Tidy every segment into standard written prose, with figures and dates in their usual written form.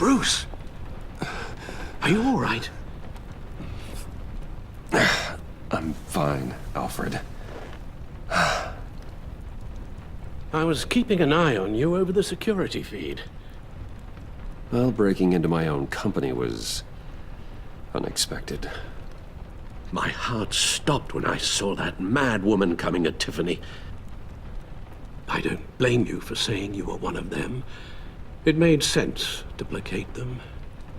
Bruce! Are you all right? I'm fine, Alfred. I was keeping an eye on you over the security feed. Well, breaking into my own company was unexpected. My heart stopped when I saw that mad woman coming at Tiffany. I don't blame you for saying you were one of them. It made sense to placate them,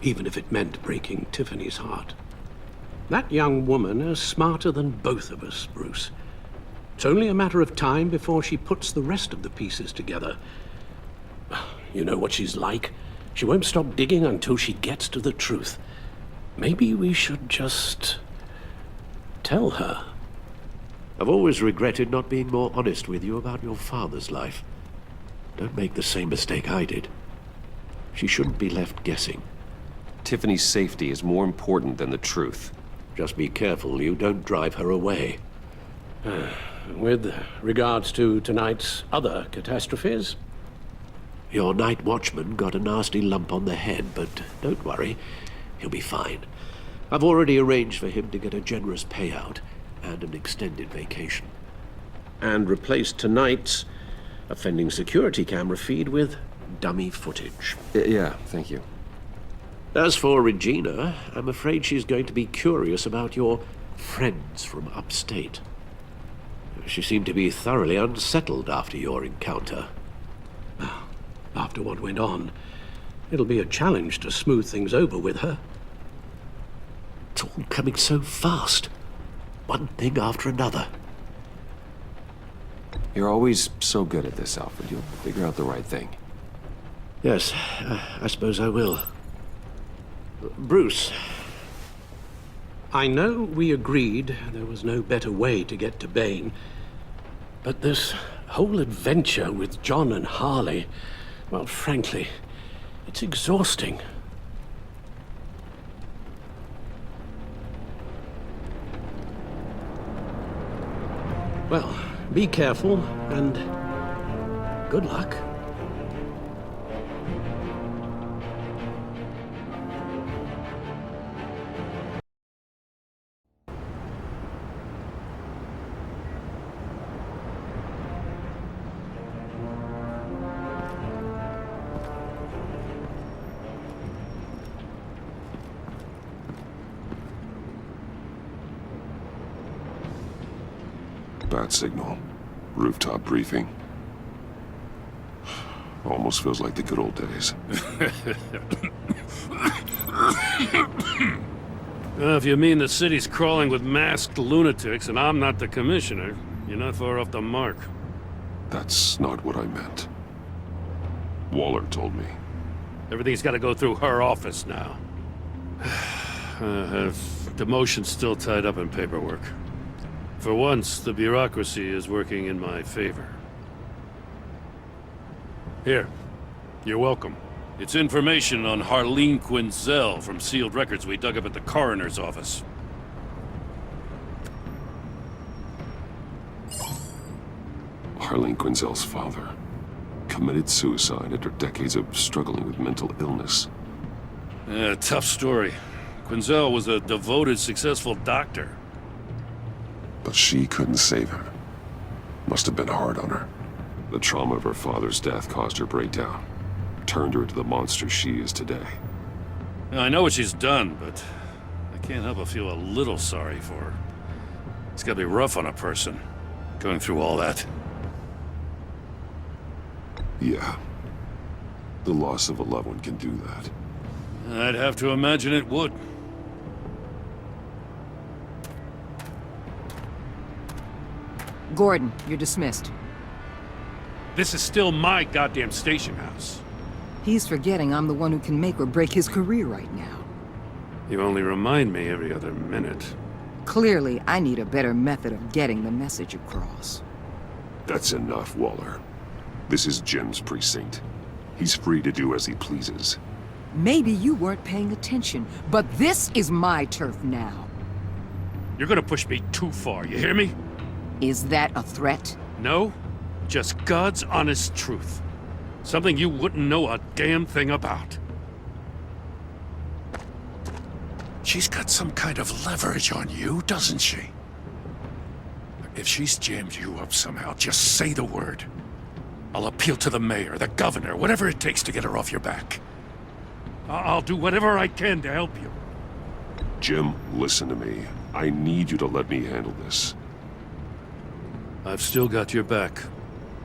even if it meant breaking Tiffany's heart. That young woman is smarter than both of us, Bruce. It's only a matter of time before she puts the rest of the pieces together. You know what she's like. She won't stop digging until she gets to the truth. Maybe we should just tell her. I've always regretted not being more honest with you about your father's life. Don't make the same mistake I did. She shouldn't be left guessing. Tiffany's safety is more important than the truth. Just be careful you don't drive her away. With regards to tonight's other catastrophes? Your night watchman got a nasty lump on the head, but don't worry, he'll be fine. I've already arranged for him to get a generous payout and an extended vacation. And replaced tonight's offending security camera feed with dummy footage. Yeah, thank you. As for Regina, I'm afraid she's going to be curious about your friends from upstate. She seemed to be thoroughly unsettled after your encounter. After what went on, it'll be a challenge to smooth things over with her. It's all coming so fast. One thing after another. You're always so good at this, Alfred. You'll figure out the right thing. Yes, I suppose I will. Bruce, I know we agreed there was no better way to get to Bane, but this whole adventure with John and Harley, well, frankly, it's exhausting. Well, be careful, and good luck. Bat signal. Rooftop briefing. Almost feels like the good old days. If you mean the city's crawling with masked lunatics and I'm not the commissioner, you're not far off the mark. That's not what I meant. Waller told me. Everything's got to go through her office now. Demotion's still tied up in paperwork. For once, the bureaucracy is working in my favor. Here, you're welcome. It's information on Harleen Quinzel from sealed records we dug up at the coroner's office. Harleen Quinzel's father committed suicide after decades of struggling with mental illness. Yeah, tough story. Quinzel was a devoted, successful doctor. But she couldn't save him. Must have been hard on her. The trauma of her father's death caused her breakdown. Turned her into the monster she is today. I know what she's done, but I can't help but feel a little sorry for her. It's gotta be rough on a person, going through all that. Yeah. The loss of a loved one can do that. I'd have to imagine it would. Gordon, you're dismissed. This is still my goddamn station house. He's forgetting I'm the one who can make or break his career right now. You only remind me every other minute. Clearly, I need a better method of getting the message across. That's enough, Waller. This is Jim's precinct. He's free to do as he pleases. Maybe you weren't paying attention, but this is my turf now. You're gonna push me too far, you hear me? Is that a threat? No, just God's honest truth. Something you wouldn't know a damn thing about. She's got some kind of leverage on you, doesn't she? If she's jammed you up somehow, just say the word. I'll appeal to the mayor, the governor, whatever it takes to get her off your back. I'll do whatever I can to help you. Jim, listen to me. I need you to let me handle this. I've still got your back,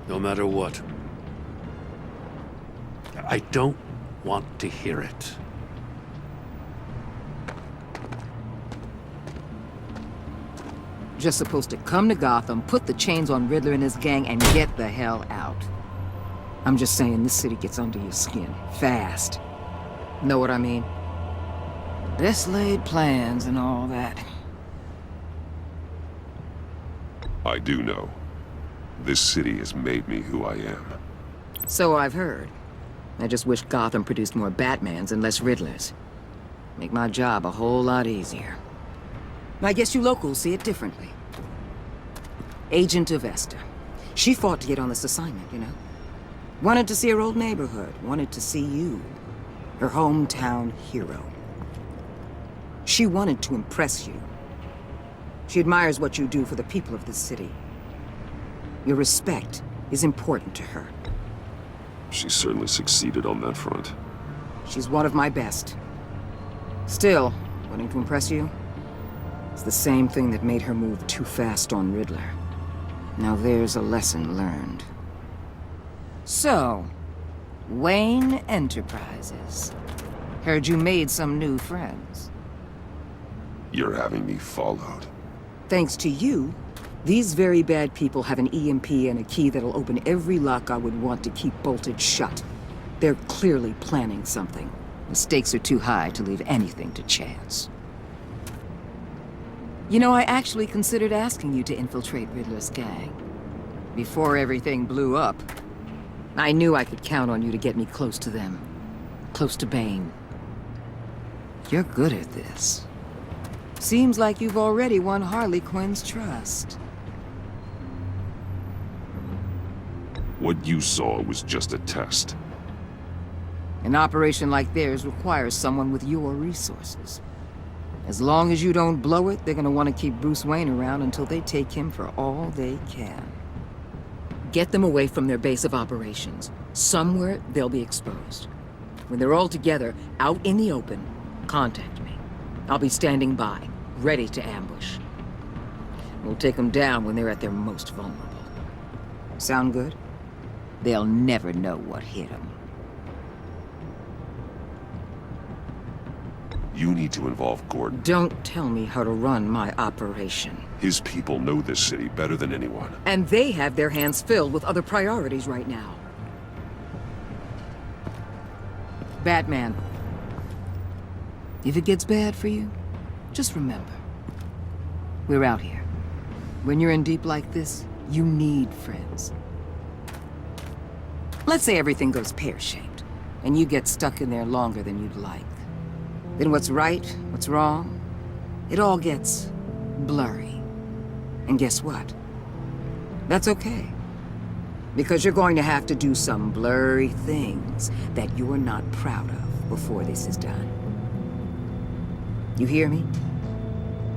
no matter what. I don't want to hear it. Just supposed to come to Gotham, put the chains on Riddler and his gang, and get the hell out. I'm just saying, this city gets under your skin. Fast. Know what I mean? Best laid plans and all that. I do know. This city has made me who I am. So I've heard. I just wish Gotham produced more Batmans and less Riddlers. Make my job a whole lot easier. I guess you locals see it differently. Agent of Vesta. She fought to get on this assignment, you know? Wanted to see her old neighborhood. Wanted to see you. Her hometown hero. She wanted to impress you. She admires what you do for the people of this city. Your respect is important to her. She certainly succeeded on that front. She's one of my best. Still, wanting to impress you? It's the same thing that made her move too fast on Riddler. Now there's a lesson learned. So, Wayne Enterprises. Heard you made some new friends. You're having me followed. Thanks to you, these very bad people have an EMP and a key that'll open every lock I would want to keep bolted shut. They're clearly planning something. The stakes are too high to leave anything to chance. You know, I actually considered asking you to infiltrate Riddler's gang. Before everything blew up, I knew I could count on you to get me close to them. Close to Bane. You're good at this. Seems like you've already won Harley Quinn's trust. What you saw was just a test. An operation like theirs requires someone with your resources. As long as you don't blow it, they're gonna want to keep Bruce Wayne around until they take him for all they can. Get them away from their base of operations. Somewhere they'll be exposed. When they're all together, out in the open, contact me. I'll be standing by, ready to ambush. We'll take them down when they're at their most vulnerable. Sound good? They'll never know what hit them. You need to involve Gordon. Don't tell me how to run my operation. His people know this city better than anyone. And they have their hands filled with other priorities right now. Batman. If it gets bad for you, just remember. We're out here. When you're in deep like this, you need friends. Let's say everything goes pear-shaped, and you get stuck in there longer than you'd like. Then what's right, what's wrong, it all gets blurry. And guess what? That's okay. Because you're going to have to do some blurry things that you're not proud of before this is done. You hear me?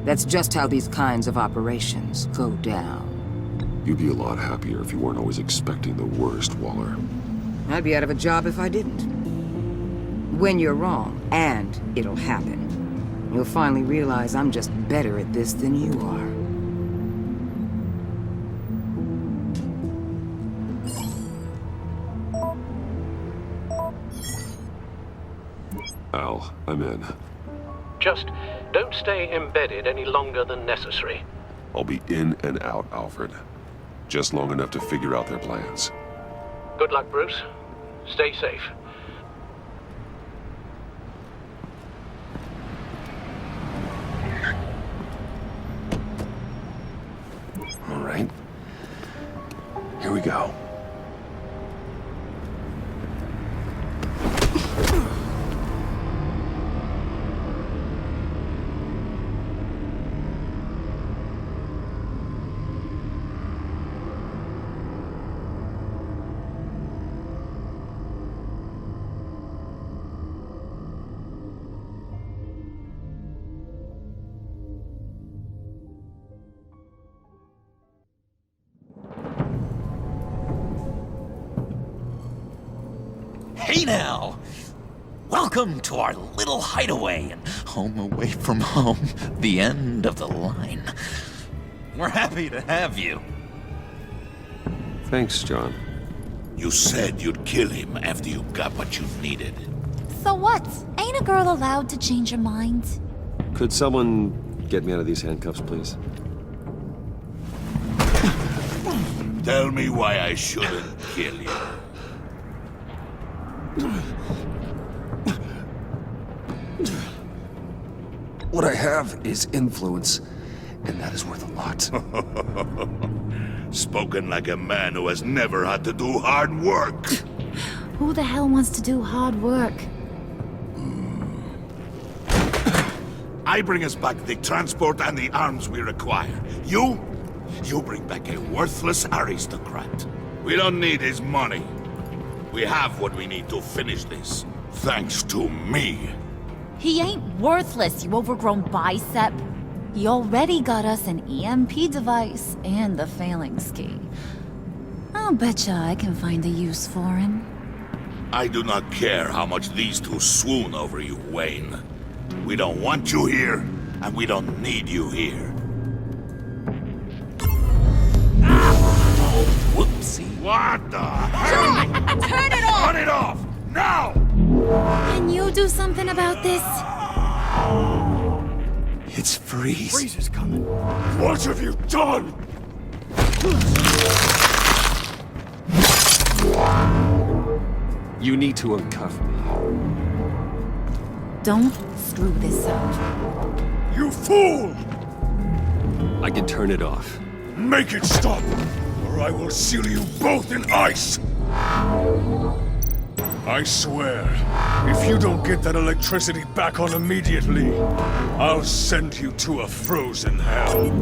That's just how these kinds of operations go down. You'd be a lot happier if you weren't always expecting the worst, Waller. I'd be out of a job if I didn't. When you're wrong, and it'll happen, you'll finally realize I'm just better at this than you are. Al, I'm in. Just don't stay embedded any longer than necessary. I'll be in and out, Alfred. Just long enough to figure out their plans. Good luck, Bruce. Stay safe. All right. Here we go. Hey now! Welcome to our little hideaway and home away from home, the end of the line. We're happy to have you. Thanks, John. You said you'd kill him after you got what you needed. So what? Ain't a girl allowed to change her mind? Could someone get me out of these handcuffs, please? Tell me why I shouldn't kill you. What I have is influence, and that is worth a lot. Spoken like a man who has never had to do hard work. Who the hell wants to do hard work? I bring us back the transport and the arms we require. You bring back a worthless aristocrat. We don't need his money. We have what we need to finish this. Thanks to me. He ain't worthless, you overgrown bicep. He already got us an EMP device and the phalanx key. I'll betcha I can find a use for him. I do not care how much these two swoon over you, Wayne. We don't want you here, and we don't need you here. Whoopsie. What the hell? Turn it off! Turn it off! Now! Can you do something about this? It's Freeze. Freeze is coming. What have you done? You need to uncuff me. Don't screw this up. You fool! I can turn it off. Make it stop, or I will seal you both in ice! I swear, if you don't get that electricity back on immediately, I'll send you to a frozen hell.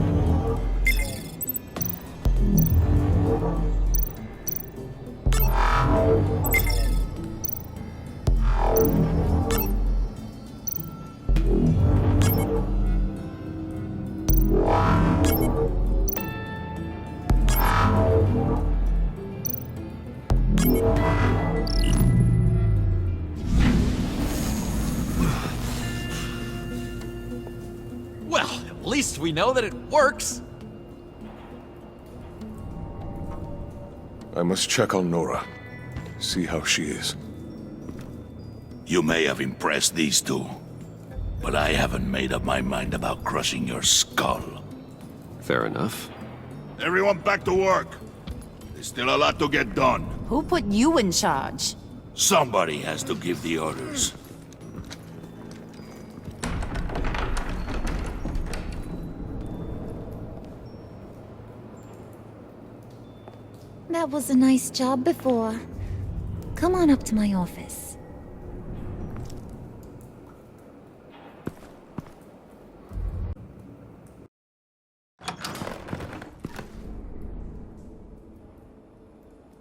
Well, at least we know that it works. I must check on Nora. See how she is. You may have impressed these two, but I haven't made up my mind about crushing your skull. Fair enough. Everyone back to work. There's still a lot to get done. Who put you in charge? Somebody has to give the orders. That was a nice job before. Come on up to my office.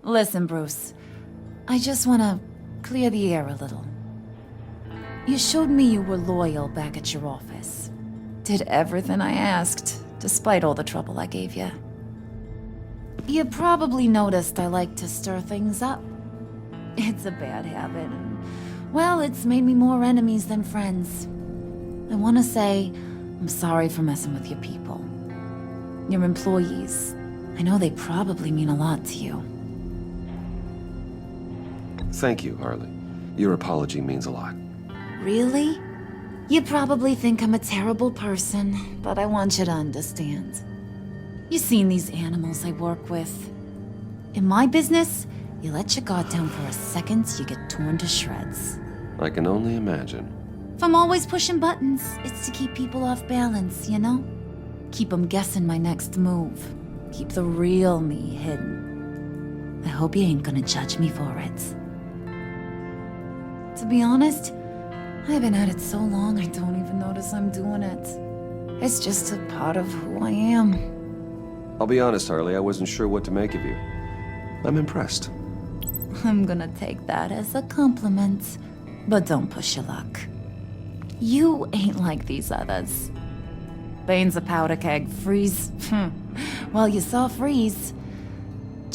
Listen, Bruce. I just want to clear the air a little. You showed me you were loyal back at your office. Did everything I asked, despite all the trouble I gave you. You probably noticed I like to stir things up. It's a bad habit, and, well, it's made me more enemies than friends. I want to say I'm sorry for messing with your people. Your employees. I know they probably mean a lot to you. Thank you, Harley. Your apology means a lot. Really? You probably think I'm a terrible person, but I want you to understand. You've seen these animals I work with. In my business, you let your guard down for a second, you get torn to shreds. I can only imagine. If I'm always pushing buttons, it's to keep people off balance, you know? Keep them guessing my next move. Keep the real me hidden. I hope you ain't gonna judge me for it. To be honest, I've been at it so long I don't even notice I'm doing it. It's just a part of who I am. I'll be honest, Harley, I wasn't sure what to make of you. I'm impressed. I'm gonna take that as a compliment, but don't push your luck. You ain't like these others. Bane's a powder keg, Freeze. Well, you saw Freeze.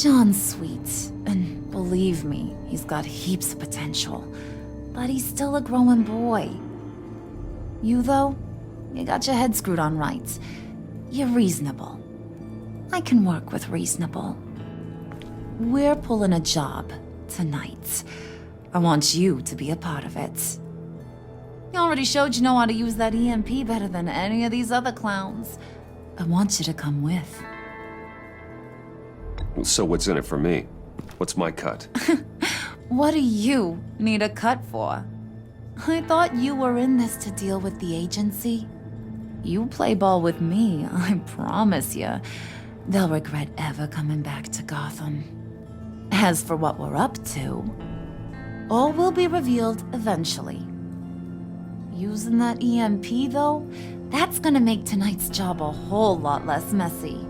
John's sweet, and believe me, he's got heaps of potential. But he's still a growing boy. You, though, you got your head screwed on right. You're reasonable. I can work with reasonable. We're pulling a job tonight. I want you to be a part of it. You already showed you know how to use that EMP better than any of these other clowns. I want you to come with. So what's in it for me? What's my cut? What do you need a cut for? I thought you were in this to deal with the agency. You play ball with me, I promise you. They'll regret ever coming back to Gotham. As for what we're up to, all will be revealed eventually. Using that EMP, though, that's gonna make tonight's job a whole lot less messy.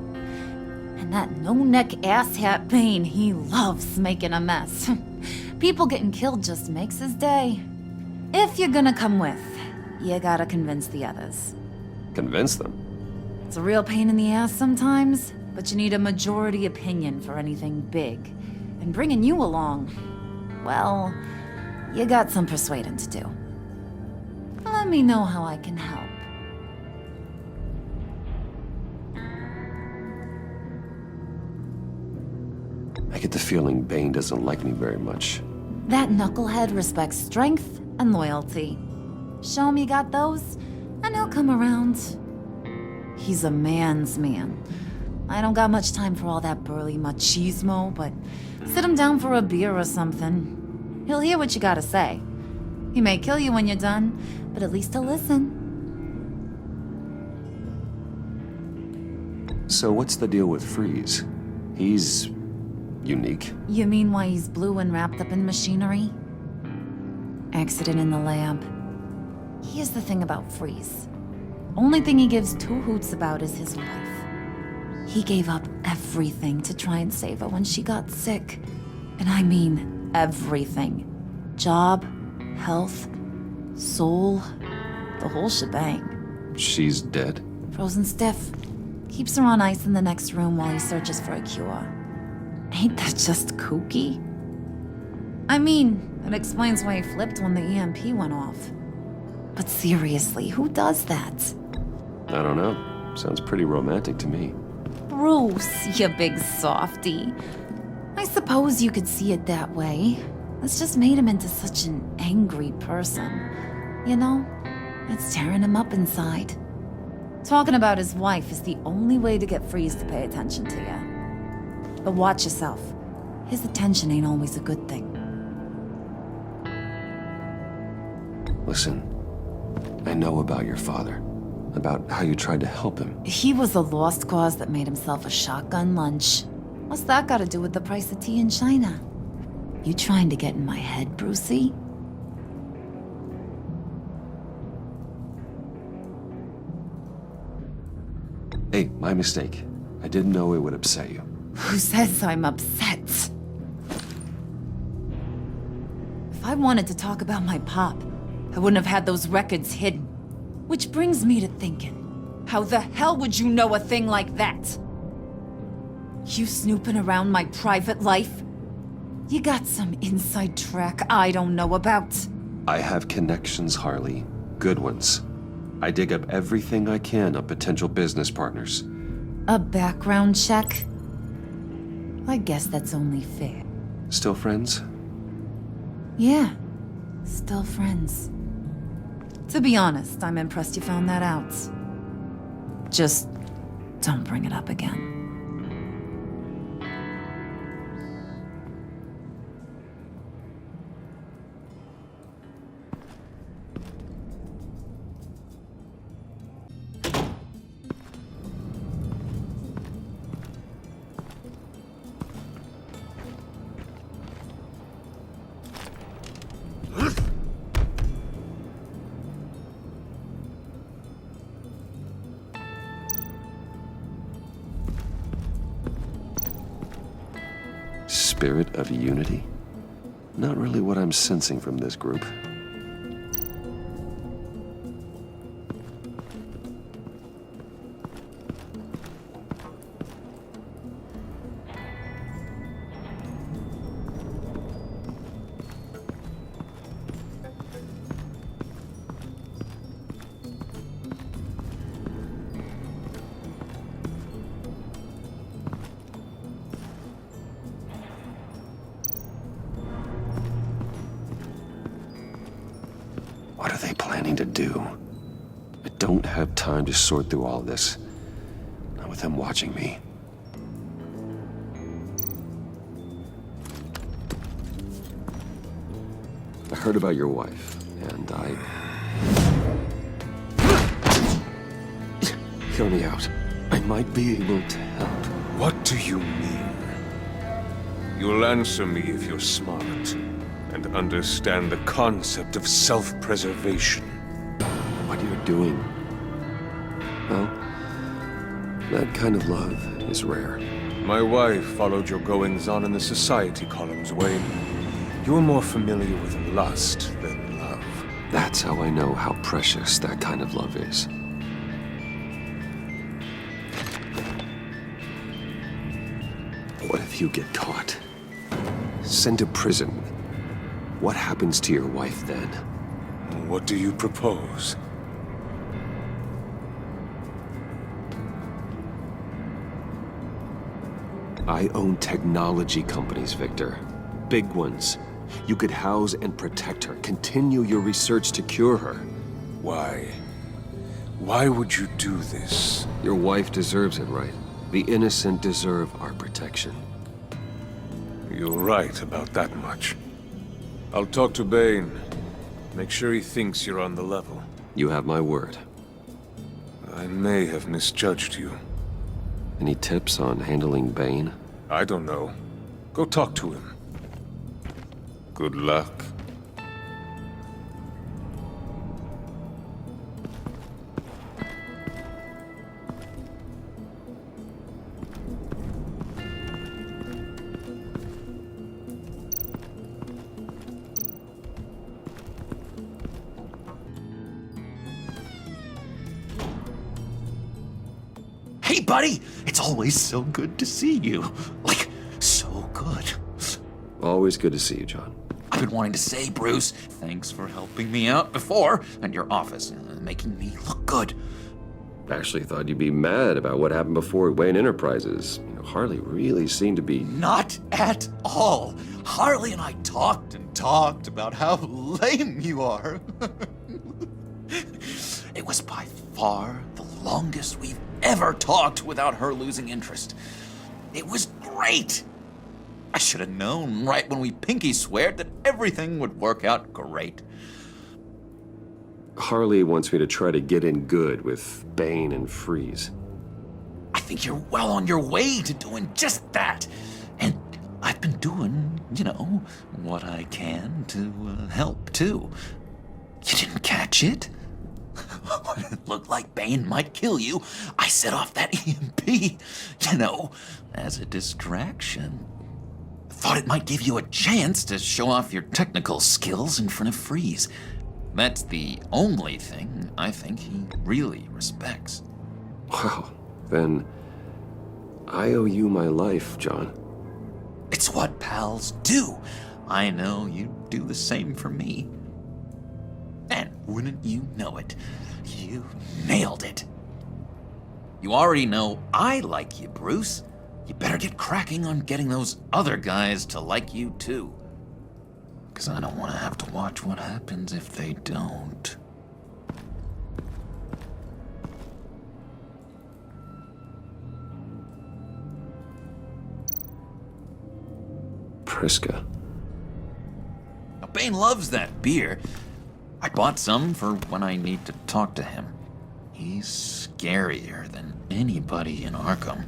And that no-neck asshat Bane, he loves making a mess. People getting killed just makes his day. If you're gonna come with, you gotta convince the others. Convince them? It's a real pain in the ass sometimes, but you need a majority opinion for anything big. And bringing you along, well, you got some persuading to do. Let me know how I can help. I get the feeling Bane doesn't like me very much. That knucklehead respects strength and loyalty. Show him you got those, and he'll come around. He's a man's man. I don't got much time for all that burly machismo, but sit him down for a beer or something. He'll hear what you gotta say. He may kill you when you're done, but at least he'll listen. So what's the deal with Freeze? He's unique. You mean why he's blue and wrapped up in machinery? Accident in the lab. Here's the thing about Freeze. Only thing he gives two hoots about is his wife. He gave up everything to try and save her when she got sick. And I mean everything. Job, health, soul, the whole shebang. She's dead? Frozen stiff. Keeps her on ice in the next room while he searches for a cure. Ain't that just kooky? I mean, it explains why he flipped when the EMP went off. But seriously, who does that? I don't know. Sounds pretty romantic to me. Bruce, you big softy. I suppose you could see it that way. It's just made him into such an angry person. You know, it's tearing him up inside. Talking about his wife is the only way to get Freeze to pay attention to you. But watch yourself. His attention ain't always a good thing. Listen, I know about your father. About how you tried to help him. He was a lost cause that made himself a shotgun lunch. What's that got to do with the price of tea in China? You trying to get in my head, Brucey? Hey, my mistake. I didn't know it would upset you. Who says I'm upset? If I wanted to talk about my pop, I wouldn't have had those records hidden. Which brings me to thinking, how the hell would you know a thing like that? You snooping around my private life? You got some inside track I don't know about. I have connections, Harley. Good ones. I dig up everything I can on potential business partners. A background check? I guess that's only fair. Still friends? Yeah, still friends. To be honest, I'm impressed you found that out. Just don't bring it up again. Spirit of unity? Not really what I'm sensing from this group. planning to do? I don't have time to sort through all this. Not with him watching me. I heard about your wife, and Hear me out. I might be able to help. What do you mean? You'll answer me if you're smart and understand the concept of self-preservation. What you're doing, well, that kind of love is rare. My wife followed your goings-on in the society columns, Wayne. You're more familiar with lust than love. That's how I know how precious that kind of love is. What if you get caught? Sent to prison. What happens to your wife then? What do you propose? I own technology companies, Victor. Big ones. You could house and protect her. Continue your research to cure her. Why? Why would you do this? Your wife deserves it, right? The innocent deserve our protection. You're right about that much. I'll talk to Bane. Make sure he thinks you're on the level. You have my word. I may have misjudged you. Any tips on handling Bane? I don't know. Go talk to him. Good luck. Hey, buddy! It's always so good to see you. Like, so good. Always good to see you, John. I've been wanting to say, Bruce, thanks for helping me out before, and your office, making me look good. Actually thought you'd be mad about what happened before at Wayne Enterprises. You know, Harley really seemed to be... Not at all. Harley and I talked and talked about how lame you are. It was by far the longest we've ever talked without her losing interest. It was great. I should have known right when we pinky sweared that everything would work out great. Harley wants me to try to get in good with Bane and Freeze. I think you're well on your way to doing just that. And I've been doing, what I can to help, too. You didn't catch it? When it looked like Bane might kill you, I set off that EMP, as a distraction. Thought it might give you a chance to show off your technical skills in front of Freeze. That's the only thing I think he really respects. Wow, then I owe you my life, John. It's what pals do. I know you'd do the same for me. And wouldn't you know it, you nailed it. You already know I like you, Bruce. You better get cracking on getting those other guys to like you, too. 'Cause I don't want to have to watch what happens if they don't. Priska. Now, Bane loves that beer. I bought some for when I need to talk to him. He's scarier than anybody in Arkham.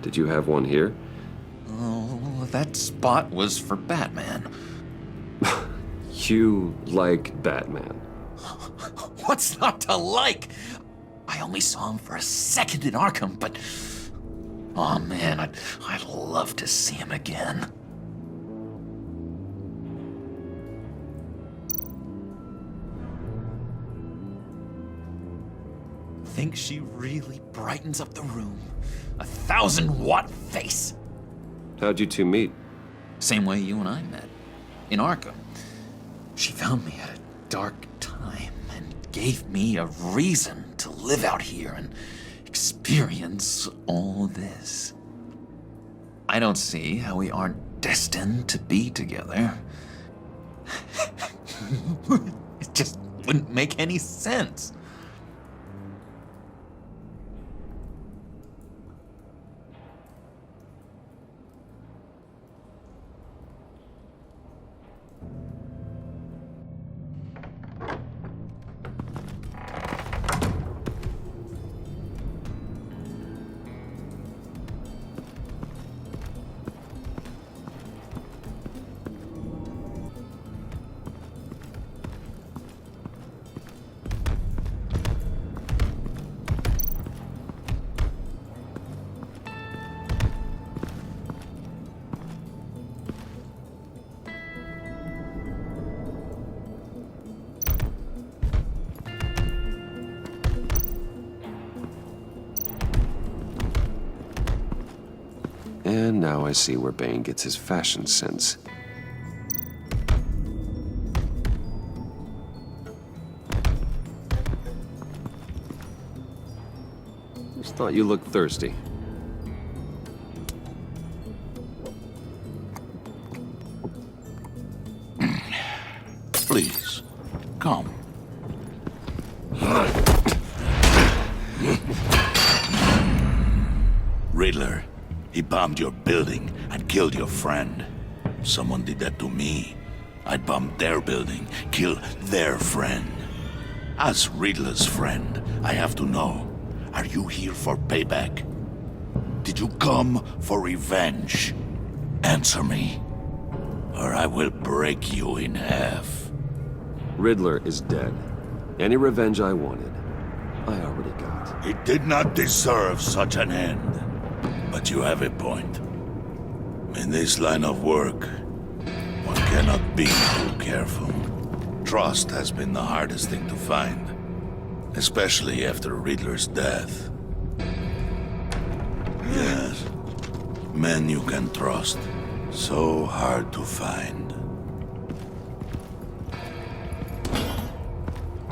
Did you have one here? Oh, that spot was for Batman. You like Batman. What's not to like? I only saw him for a second in Arkham, but... Oh man, I'd love to see him again. Think she really brightens up the room. 1,000-watt face. How'd you two meet? Same way you and I met. in Arkham. She found me at a dark time and gave me a reason to live out here and experience all this. I don't see how we aren't destined to be together. It just wouldn't make any sense. And now I see where Bane gets his fashion sense. Just thought you looked thirsty. Please, come. Riddler, he bombed your building and killed your friend. Someone did that to me. I'd bomb their building, kill their friend. As Riddler's friend, I have to know, are you here for payback? Did you come for revenge? Answer me, or I will break you in half. Riddler is dead. Any revenge I wanted, I already got. He did not deserve such an end. But you have a point. In this line of work, one cannot be too careful. Trust has been the hardest thing to find, especially after Riddler's death. Yes, men you can trust. So hard to find.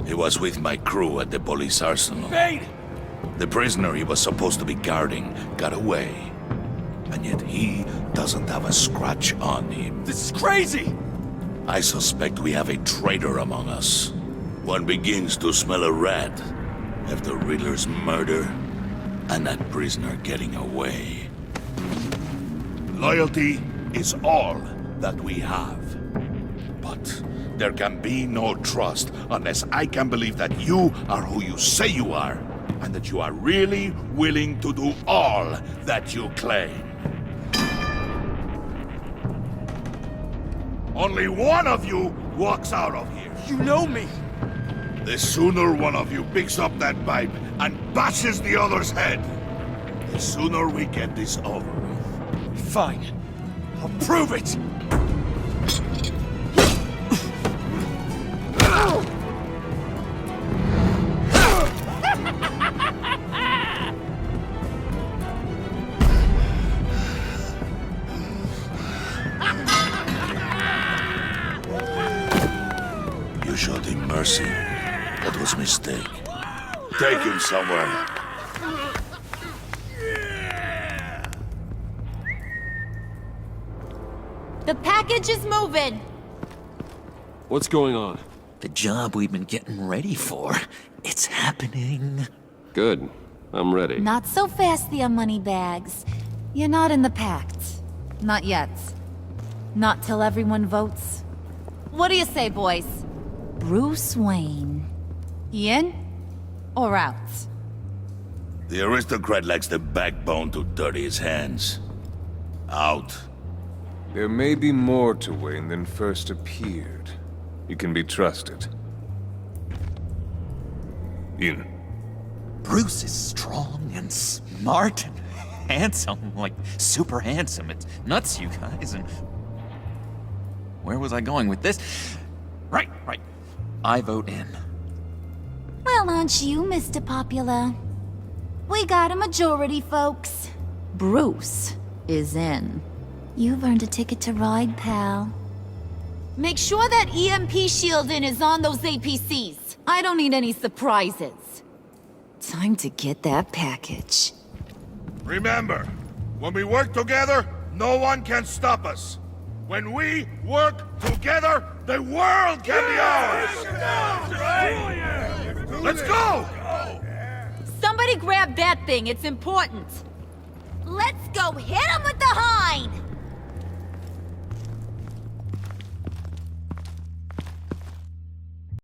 He was with my crew at the police arsenal. Bane! The prisoner he was supposed to be guarding got away. And yet he doesn't have a scratch on him. This is crazy! I suspect we have a traitor among us. One begins to smell a rat after Riddler's murder and that prisoner getting away. Loyalty is all that we have. But there can be no trust unless I can believe that you are who you say you are, and that you are really willing to do all that you claim. Only one of you walks out of here. You know me! The sooner one of you picks up that pipe and bashes the other's head, the sooner we get this over with. Fine. I'll prove it! You showed him mercy. That was a mistake. Take him somewhere. The package is moving. What's going on? The job we've been getting ready for, it's happening. Good. I'm ready. Not so fast, the Moneybags. You're not in the Pact. Not yet. Not till everyone votes. What do you say, boys? Bruce Wayne. He in or out? The aristocrat lacks the backbone to dirty his hands. Out. There may be more to Wayne than first appeared. You can be trusted. In. Bruce is strong and smart and handsome, like super handsome. It's nuts, you guys, and... Where was I going with this? Right. I vote in. Well, aren't you, Mr. Popular? We got a majority, folks. Bruce is in. You've earned a ticket to ride, pal. Make sure that EMP shielding is on those APCs. I don't need any surprises. Time to get that package. Remember, when we work together, no one can stop us. When we work together, the world can be ours! Let's go! Somebody grab that thing, it's important. Let's go hit 'em!